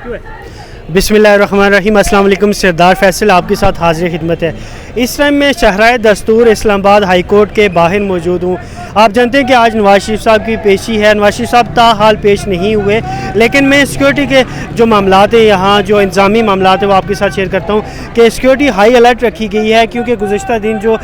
बिस्मिल्लाहिर्रहमानिर्रहीम। अस्सलाम वालेकुम। सरदार फैसल आपके साथ हाजिर खिदमत है। इस टाइम मैं शहराए दस्तूर इस्लामाबाद हाई कोर्ट के बाहर मौजूद हूँ। आप जानते हैं कि आज नवाज शरीफ साहब की पेशी है। नवाज शरीफ साहब ताहाल पेश नहीं हुए, लेकिन मैं सिक्योरिटी के जो मामलात हैं, यहाँ जो इंतज़ामी मामलात हैं, वो आपके साथ शेयर करता हूँ कि सिक्योरिटी हाई अलर्ट रखी गई है, क्योंकि गुज़श्ता दिन जो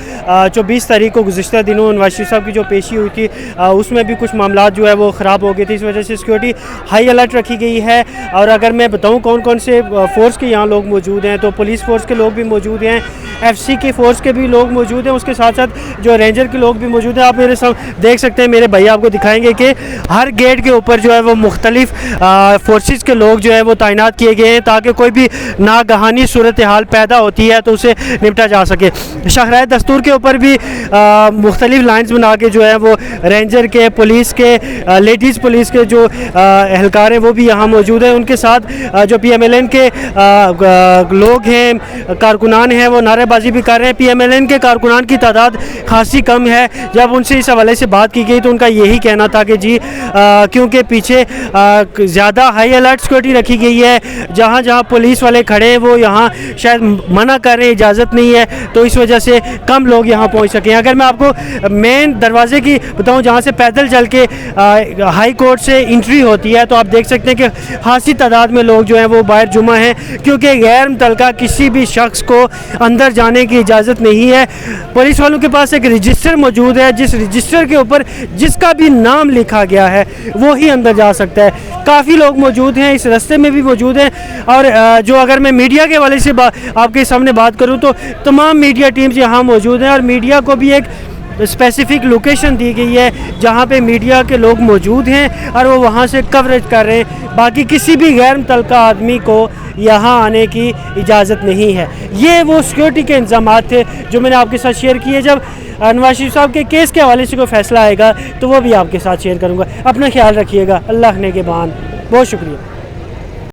24 तारीख को गुज़श्ता दिनों नवाज शरीफ साहब की जो पेशी हुई थी, उसमें भी कुछ मामलात जो है वो ख़राब हो गए थे। इस वजह से सिक्योरिटी हाई अलर्ट रखी गई है। और अगर मैं बताऊँ कौन कौन से फ़ोर्स के यहाँ लोग मौजूद हैं, तो पुलिस फ़ोर्स के लोग भी मौजूद हैं, FC की फ़ोर्स के भी लोग मौजूद हैं, उसके साथ साथ जो रेंजर के लोग भी मौजूद हैं। आप मेरे साथ देख सकते हैं, मेरे भाई आपको दिखाएंगे कि हर गेट के ऊपर जो है वो मुख्तलिफ फोर्सेस के लोग जो है वो तैनात किए गए हैं, ताकि कोई भी नागहानी सूरत हाल पैदा होती है तो उसे निपटा जा सके। शहराए दस्तूर के ऊपर भी मुख्तलिफ लाइन्स बना के जो है वो रेंजर के, पुलिस के, लेडीज़ पुलिस के जो एहलकार हैं वो भी यहाँ मौजूद हैं। उनके साथ जो PMLN के लोग हैं, कारकुनान हैं, वो नारेबाजी भी कर रहे हैं। PMLN के कारकुनान की तादाद खासी कम है। जब उनसे इस हवाले से बात की गई तो उनका यही कहना था कि जी क्योंकि पीछे ज़्यादा हाई अलर्ट सिक्योरिटी रखी गई है, जहाँ जहाँ पुलिस वाले खड़े हैं वो यहाँ शायद मना कर रहे हैं, इजाज़त नहीं है, तो इस वजह से कम लोग यहाँ पहुँच सकें। अगर मैं आपको मेन दरवाजे की बताऊँ, जहाँ से पैदल चल के हाई कोर्ट से इंट्री होती है, तो आप देख सकते हैं कि खासी तादाद में लोग जो हैं वो बाहर जुमा हैं, क्योंकि गैर मुतल्लका किसी भी शख्स को अंदर जाने की इजाज़त नहीं है। पुलिस वालों के पास एक रजिस्टर मौजूद है, जिस रजिस्टर के ऊपर जिसका भी नाम लिखा गया है वो ही अंदर जा सकता है। काफ़ी लोग मौजूद हैं, इस रास्ते में भी मौजूद हैं। और जो अगर मैं मीडिया के वाले से आपके सामने बात करूं तो तमाम मीडिया टीम्स यहाँ मौजूद हैं, और मीडिया को भी एक स्पेसिफ़िक लोकेशन दी गई है जहाँ पे मीडिया के लोग मौजूद हैं और वो वहाँ से कवरेज कर रहे हैं। बाकी किसी भी गैर मुतल्लका आदमी को यहाँ आने की इजाज़त नहीं है। ये वो सिक्योरिटी के इंतज़ामात थे जो मैंने आपके साथ शेयर किए। जब नवाज शरीफ साहब के केस के हवाले से कोई फ़ैसला आएगा तो वो भी आपके साथ शेयर करूँगा। अपना ख्याल रखिएगा। अल्लाह ने के बान। बहुत शुक्रिया।